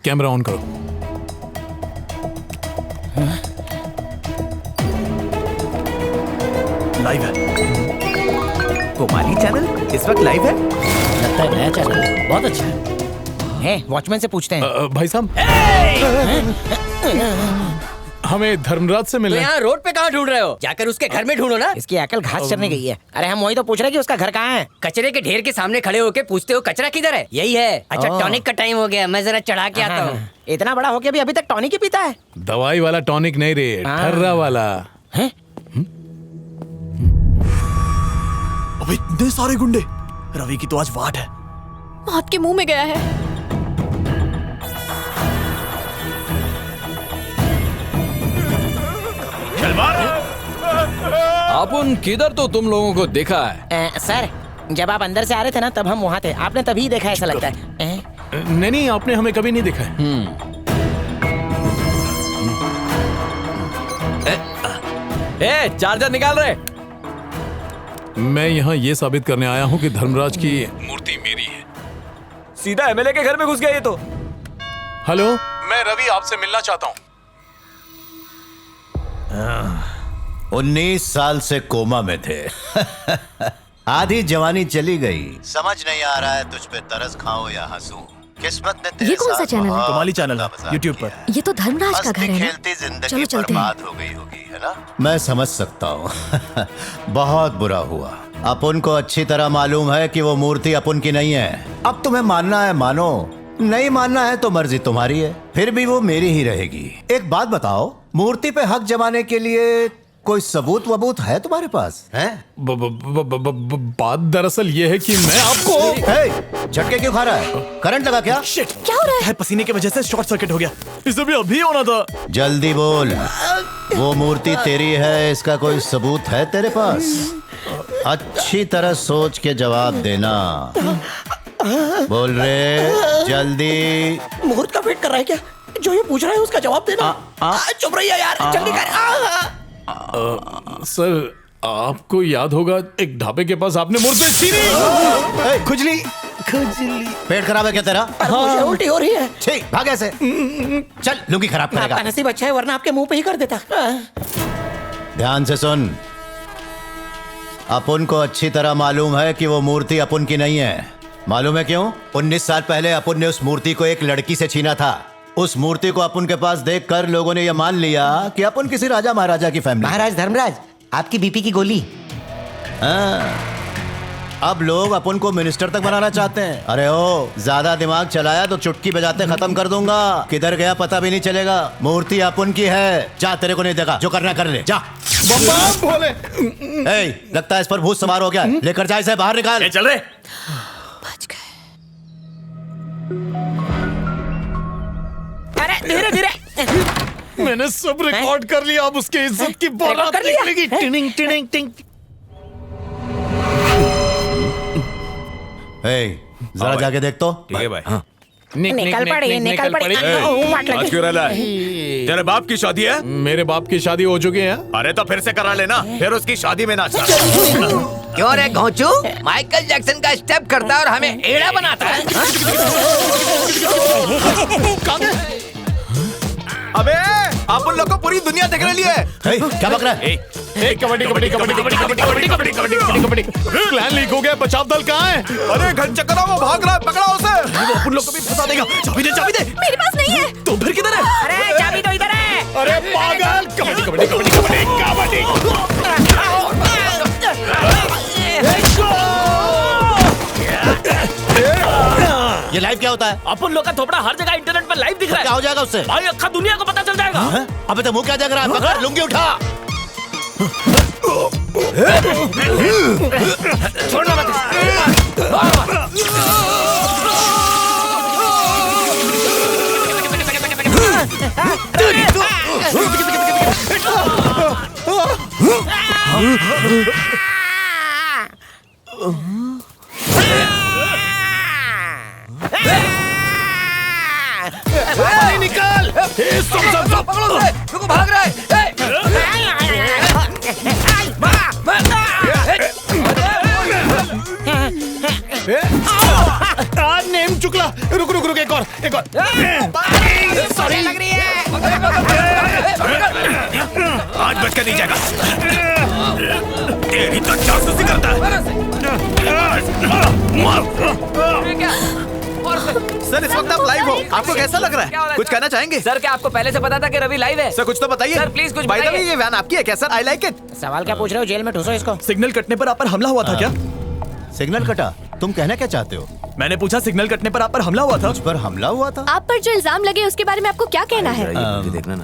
Camera on करो। Live है। Comali channel इस वक्त लाइव है। लगता है नया चैनल बहुत अच्छा है। वॉचमैन से पूछते हैं। भाई साहब, हमें धर्मराज से तो मिलना। यहाँ रोड पे कहाँ ढूंढ रहे हो? जाकर उसके घर में ढूंढो ना। इसकी अकल घास चरने गई है। अरे हम वही तो पूछ रहे हैं कि उसका घर कहाँ है। कचरे के ढेर के सामने खड़े होके पूछते हो कचरा किधर है? यही है। अच्छा, ओह। टॉनिक का टाइम हो गया, मैं जरा चढ़ा के आता हूँ। इतना बड़ा हो के भी अभी तक टॉनिक ही पीता है। दवाई वाला टॉनिक नहीं रे, ठर्रा वाला। अबे इतने सारे गुंडे। रवि की तो आज वाट है। मौत के मुंह में गया है। अपन किधर तो तुम लोगों को देखा है। सर, जब आप अंदर से आ रहे थे ना तब हम वहाँ थे। आपने तभी देखा ऐसा लगता है। नहीं, आपने हमें कभी नहीं देखा है। चार्जर निकाल रहे। मैं यहाँ ये साबित करने आया हूँ कि धर्मराज की मूर्ति मेरी है। सीधा एमएलए के घर में घुस गया ये तो। हेलो, मैं रवि आपसे मिलना चाहता हूँ। 19 साल से कोमा में थे। आधी जवानी चली गई। समझ नहीं आ रहा है तुझ पे तरस खाऊं या हंसूं। किस्मत ने तेरे ये कौन सा साथ चैनल है? बहुत कोमाली चैनल है, मजाक यूट्यूब किया। पर। ये तो धर्मराज का घर है ना? खेलती जिंदगी चलो चलते हैं। बर्बाद हो गई होगी, है ना? मैं समझ सकता हूँ। बहुत बुरा हुआ। अपन को अच्छी तरह मालूम है कि वो मूर्ति अपन की नहीं है। अब तुम्हें मानना है मानो, नहीं मानना है तो मर्जी तुम्हारी है। फिर भी वो मेरी ही रहेगी। एक बात बताओ, मूर्ति पे हक जमाने के लिए कोई सबूत वबूत है तुम्हारे पास? है? बात दरअसल ये है कि मैं आपको झटके क्यों खा रहा है? करंट लगा क्या? क्या हो रहा है? पसीने की वजह से शॉर्ट सर्किट हो गया। इसे भी अभी होना था। जल्दी बोल, वो मूर्ति तेरी है, इसका कोई सबूत है तेरे पास? अच्छी तरह सोच के जवाब देना। बोल रे, जल्दी। मुहूर्त का वेट कर रहा है क्या? जो ये पूछ रहा है उसका जवाब देना। चुप रहिए यार, जल्दी कर। सर, आपको याद होगा एक ढाबे के पास आपने मूर्ति छीनी। खुजली पेट खराब है क्या तेरा? मुझे उल्टी हो रही है। ठीक, भाग ऐसे। चल, लुंगी खराब करेगा। आपका नसीब अच्छा है, वरना आपके मुंह पे ही कर देता। ध्यान से सुन, अपन को अच्छी तरह मालूम है कि वो मूर्ति अपन की नहीं है। मालूम है क्यों? 19 साल पहले अपन ने उस मूर्ति को एक लड़की से छीना था। उस मूर्ति को अपन के पास देखकर लोगों ने यह मान लिया कि अपन किसी राजा महाराजा की फैमिली। महाराज धर्मराज, आपकी बीपी की गोली। अब लोग अपन को मिनिस्टर तक बनाना चाहते हैं। अरे ओ, ज्यादा दिमाग चलाया तो चुटकी बजाते खत्म कर दूंगा। किधर गया पता भी नहीं चलेगा। मूर्ति अपन की है। जा, तेरे को नहीं देखा, जो करना कर ले, जा। बोले लगता है इस पर भूत सवार हो गया। लेकर जा इसे, बाहर निकाल। चल रहे। बच गए। अरे धीरे धीरे। मैंने सब रिकॉर्ड कर लिया। अब उसके इज्जत की बारात कर लिया? निकलेगी। टिनिंग टिनिंग टिंग। जरा जाके देख तो। ठीक है भाई। निकल पड़ी। आज क्यों रहा है? तेरे बाप की शादी है? मेरे बाप की शादी हो चुकी है। अरे तो फिर से करा लेना, फिर उसकी शादी में नाचना। क्यों रे घोंचू? माइकल जैक्सन का स्टेप करता है और हमें एड़ा बनाता है। अबे आप उन लोग को पूरी दुनिया देखने लिए। क्या बक रहा है? कबड्डी कबड्डी कबड्डी कबड्डी कबड्डी कबड्डी कबड्डी कबड्डी कबड्डी। प्लान लीक हो गया। बचाव दल कहाँ है? अरे घन चक्कर वो भाग रहा है, पकड़ा उसे। वो अपन लोग को भी फंसा देगा। चाबी दे, चाबी दे। मेरे पास नहीं है। तो फिर किधर है? अरे चाबी तो इधर है। अरे पागल। कबड्डी कबड्डी कबड्डी कबड्डी कबड्डी। ये लाइव क्या होता है? अपन लोग का थोपड़ा हर जगह इंटरनेट पर लाइव दिख रहा क्या हो जाएगा उससे? भाई अक्खा दुनिया को पता चल जाएगा। अबे तो मुंह क्या देख रहा है? पकड़, लुंगी उठा। छोड़ना मत। निकल। पकड़ो उसे। रुको, भाग रहा है। नेम चुकला। रुक रुक रुक, एक और। सॉरी लग रही है। आज बच कर नहीं जाएगा। तेरी तो जासूसी करता है। सर इस वक्त आप लाइव हो, आपको कैसा लग रहा है? कुछ कहना चाहेंगे? सर क्या आपको पहले से पता था कि रवि लाइव है? सर कुछ तो बताइए। सर, प्लीज कुछ By the way, बताइए। ये वैन आपकी है क्या सर? I like it. सवाल क्या पूछ रहे हो? जेल में ठूसो इसको। सिग्नल कटने पर आप पर हमला हुआ था क्या? सिग्नल कटा? तुम कहना क्या चाहते हो? मैंने पूछा सिग्नल कटने पर आप पर हमला हुआ था। मुझ पर हमला हुआ था? आप पर जो इल्जाम लगे उसके बारे में आपको क्या कहना है? देखना ना।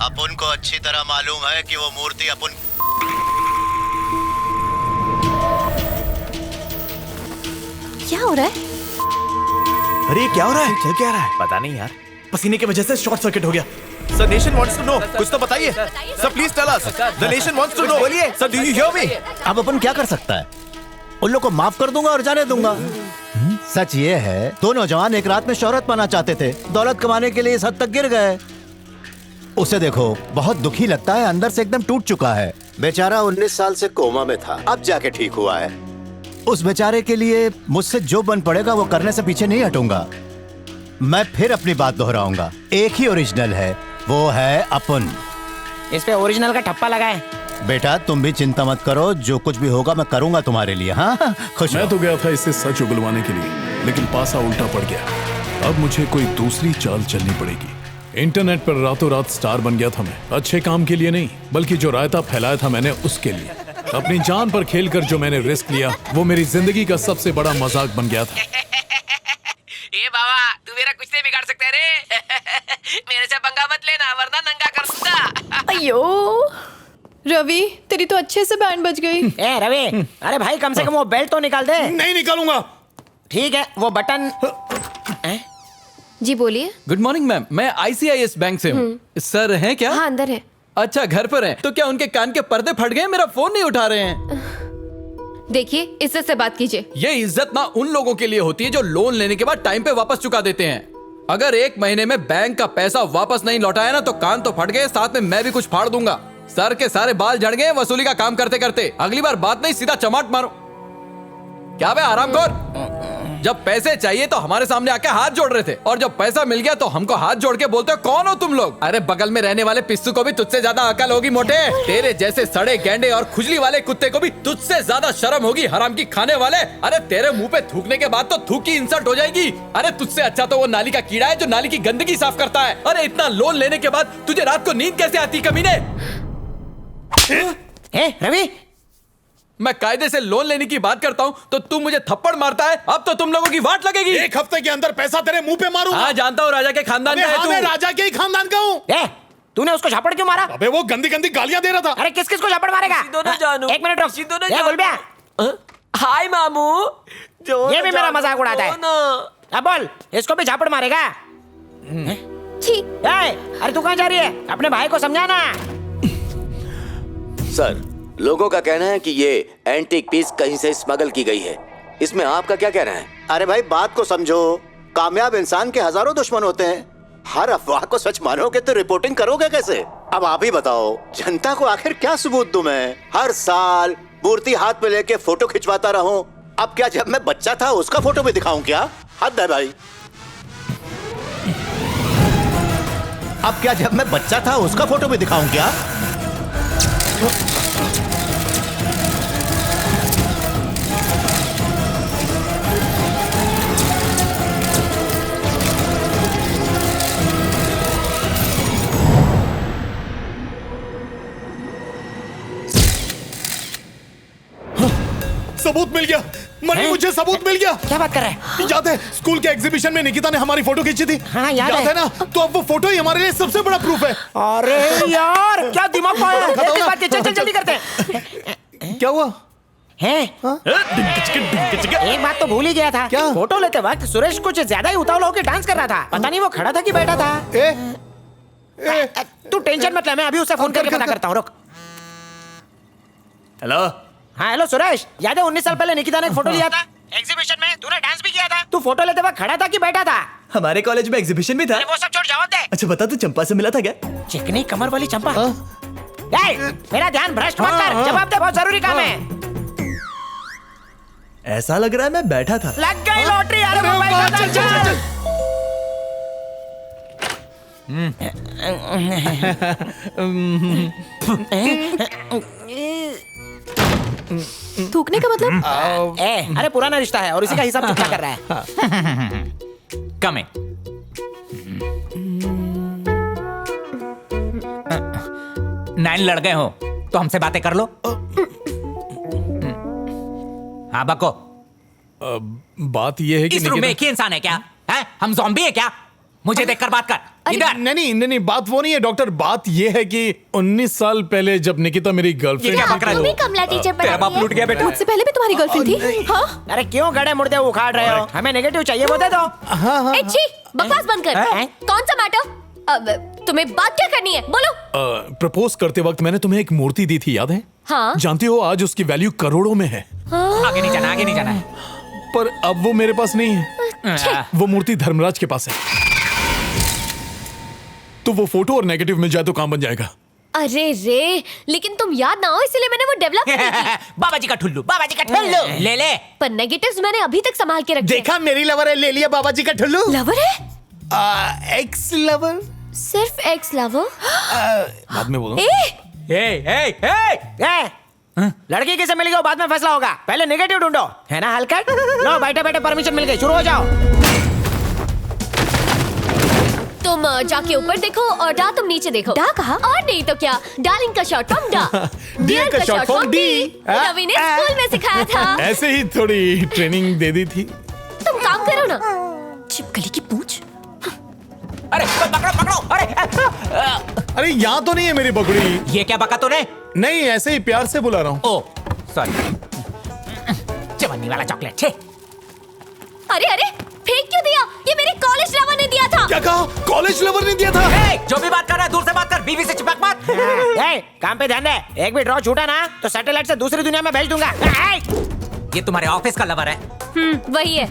अपन को अच्छी तरह मालूम है कि वो मूर्ति अपन क्या हो रहा है? अरे ये क्या हो रहा है? चल क्या रहा है? पता नहीं यार, पसीने की वजह से शॉर्ट सर्किट हो गया। Sir nation wants to know, कुछ तो बताइए। Sir please tell us, the nation wants to know. बोलिए sir, do you hear me? अब अपन क्या कर सकता है? उन लोग को माफ कर दूंगा और जाने दूंगा। सच ये है, दो नौजवान एक रात में शोहरत पाना चाहते थे, दौलत कमाने के लिए इस हद तक गिर गए। उसे देखो, बहुत दुखी लगता है, अंदर से एकदम टूट चुका है। बेचारा 19 साल से कोमा में था, अब जाके ठीक हुआ है। उस बेचारे के लिए मुझसे जो बन पड़ेगा वो करने से पीछे नहीं हटूंगा। मैं फिर अपनी बात दोहराऊंगा, एक ही ओरिजिनल है, वो है अपन। इस पे ओरिजिनल का ठप्पा लगा है। बेटा तुम भी चिंता मत करो, जो कुछ भी होगा मैं करूंगा तुम्हारे लिए। हाँ खुश मैं रहो। तो गया था इसे सच उगलवाने के लिए, लेकिन पासा उल्टा पड़ गया। अब मुझे कोई दूसरी चाल चलनी पड़ेगी। इंटरनेट पर रातों रात स्टार बन गया था मैं, अच्छे काम के लिए नहीं, बल्कि जो रायता फैलाया था मैंने उसके लिए। अपनी जान पर खेलकर जो मैंने रिस्क लिया, वो मेरी जिंदगी का सबसे बड़ा मजाक बन गया था। ए बाबा, तू मेरा कुछ नहीं बिगाड़ सकता रे। मेरे से पंगा मत लेना, वरना नंगा कर दूंगा। अयो रवि, तेरी तो अच्छे से बैंड बज गई। ए रवि, अरे भाई कम से कम वो बेल्ट तो निकाल दे। नहीं निकालूंगा। ठीक है, वो बटन। जी बोलिए। गुड मॉर्निंग मैम, मैं ICIS बैंक से हूँ। सर हैं क्या? हाँ अंदर है। अच्छा घर पर हैं। तो क्या उनके कान के पर्दे फट गए? मेरा फोन नहीं उठा रहे हैं। देखिए इज्जत से बात कीजिए। ये इज्जत ना उन लोगों के लिए होती है जो लोन लेने के बाद टाइम पे वापस चुका देते हैं। अगर 1 महीने में बैंक का पैसा वापस नहीं लौटाया ना तो कान तो फट गए, साथ में मैं भी कुछ फाड़ दूंगा। सर के सारे बाल झड़ गए वसूली का काम करते करते। अगली बार बात नहीं, सीधा चमाट मारो। क्या बे आरामखोर, जब पैसे चाहिए तो हमारे सामने आके हाथ जोड़ रहे थे, और जब पैसा मिल गया तो हमको हाथ जोड़ के बोलते हो कौन हो तुम लोग? अरे बगल में रहने वाले पिस्सू को भी तुझसे ज्यादा अकल होगी मोटे। तेरे जैसे सड़े गेंडे और खुजली वाले कुत्ते को भी तुझसे ज्यादा शर्म होगी, हराम की खाने वाले। अरे तेरे मुंह पे थूकने के बाद तो थूक की इंसल्ट हो जाएगी। अरे तुझसे अच्छा तो वो नाली का कीड़ा है जो नाली की गंदगी साफ करता है। अरे इतना लोन लेने के बाद तुझे रात को नींद कैसे आती कमीने? रवि, मैं कायदे से लोन लेने की बात करता हूँ तो तू मुझे थप्पड़ मारता है। अब तो तुम लोगों की वाट लगेगी। 1 हफ्ते के अंदर पैसा तेरे मुंह पे मारूंगा। हाँ जानता हूँ, राजा के खानदान का है मैं तू। राजा के ही खानदान का हूँ। तूने उसको झापड़ क्यों मारा? अबे वो गंदी गंदी गालियां दे रहा था। अरे किस किस को झापड़ मारेगा? दोनों जानू। एक मिनट रुक। दोनों ये जानू। गुलबिया, हाय मामू। ये भी मेरा मजाक उड़ाता है। अब बोल, इसको भी झापड़ मारेगा? छी। अरे तू कहाँ जा रही है? अपने भाई को समझाना। सर, लोगों का कहना है कि ये एंटीक पीस कहीं से स्मगल की गई है। इसमें आपका क्या कहना है? अरे भाई बात को समझो, कामयाब इंसान के हजारों दुश्मन होते हैं। हर अफवाह को सच मानोगे तो रिपोर्टिंग करोगे कैसे? अब आप ही बताओ, जनता को आखिर क्या सबूत दूं मैं? हर साल मूर्ति हाथ में लेके फोटो खिंचवाता रहूं। अब क्या जब मैं बच्चा था उसका फोटो भी दिखाऊं क्या? हद है भाई। अब क्या जब मैं बच्चा था उसका फोटो भी दिखाऊं क्या? सबूत मिल गया मनी, मुझे सबूत मिल गया। क्या बात कर रहा है? याद है स्कूल के एग्जीबिशन में निकिता ने हमारी फोटो खींची थी? हाँ, याद है। है ना? तो अब वो फोटो ही हमारे लिए सबसे बड़ा प्रूफ है। अरे यार, क्या दिमाग में आया? खत्म इस ना। बात की चल जल्दी करते हैं। क्या हुआ? हैं? एक बात तो भूल ही गया था। क्या? फोटो लेते वक्त सुरेश कुछ ज्यादा ही उतावला होकर डांस कर रहा था। पता नहीं वो खड़ा था कि बैठा था। तू टेंशन मत ले, मैं अभी उसे फोन करके पता करता हूँ। रुक। हेलो। हाँ हेलो सुरेश, याद है 19 साल पहले निकिता ने एक फोटो लिया था एग्जीबिशन में? तूने डांस भी किया था। तू फोटो लेते वक्त खड़ा था कि बैठा था? हमारे कॉलेज में एग्जीबिशन भी था। अरे वो सब छोड़, जवाब दे। अच्छा बता, तू चंपा से मिला था क्या? चिकनी कमर वाली चंपा। मेरा ध्यान भ्रष्ट मत कर, जवाब दे, बहुत जरूरी काम है। ऐसा लग रहा है मैं बैठा था। लग गई लॉटरी। अरे मोबाइल बता, चल। थूकने का मतलब? अरे पुराना रिश्ता है और इसी का हिसाब चुकता कर रहा है। कम है। नाइन लड़ गए हो तो हमसे बातें कर लो। हाँ बको। बात ये है कि इस रूम में एक ही इंसान है क्या? है? हम ज़ॉम्बी है क्या? मुझे देखकर बात कर। इधर। नहीं, बात वो नहीं है डॉक्टर। बात ये है कि 19 साल पहले जब निकिता मेरी गर्लफ्रेंड क्या बकरा तुम्ही कमला टीचर तेरा बाप लूट गया बेटा। मुझसे पहले भी तुम्हारी गर्लफ्रेंड थी? हाँ? अरे क्यों गड़े मुर्दे उखाड़ रहे हो? हमें नेगेटिव चाहिए बोलते तो। ए, छी, बकवास बंद कर। हैं? कौन सा मैटर? अब तुम्हें बात क्या करनी है? बोलो। प्रपोज करते वक्त मैंने तुम्हें एक मूर्ति दी थी, याद है? हाँ। जानती हो आज उसकी वैल्यू करोड़ों में है। आगे नहीं जाना, आगे नहीं जाना है। पर अब वो मेरे पास नहीं है। वो मूर्ति धर्मराज के पास है। तो वो फोटो और नेगेटिव मिल जाए तो काम बन जाएगा। अरे रे, लेकिन तुम याद ना हो इसलिए मैंने वो डेवलप की थी। बाबा जी का ठुल्लू, बाबा जी का ठुल्लू। ले ले। पर नेगेटिव्स मैंने अभी तक संभाल के रखे। देखा मेरी लवर है, ले लिया बाबा जी का ठुल्लू। लवर है? X lover. सिर्फ एक्स लवर? बाद में बोलो। लड़की किसे मिल गई बाद में फैसला होगा। पहले नेगेटिव ढूंढो, है ना हलकट? लो बैठे बैठे परमिशन मिल गई, शुरू हो जाओ। तुम जाके ऊपर देखो और डा तुम नीचे देखो। डा कहा? और नहीं तो क्या, डार्लिंग का शॉर्ट फॉर्म डा, डियर का शॉर्ट फॉर्म डी। रवि ने स्कूल में सिखाया था। ऐसे ही थोड़ी ट्रेनिंग दे दी थी। तुम काम करो ना। छिपकली की पूंछ। अरे पकड़ो पकड़ो। अरे यहाँ तो नहीं है मेरी बकरी। ये क्या बका तूने? नहीं, ऐसे ही प्यार से बुला रहा हूँ। ओ सॉरी। चवन्नी वाला चॉकलेट छे। अरे अरे, फेंक क्यों दिया? ये मेरे कॉलेज लवर ने दिया था। क्या कहा? कॉलेज लवर ने दिया था? जो भी बात कर रहा है दूर से बात कर, बीवी से चिपक मत। काम पे ध्यान दे। एक भी ड्रॉ छूटा ना तो सैटेलाइट से दूसरी दुनिया में भेज दूंगा। ये तुम्हारे ऑफिस का लवर है? वही है।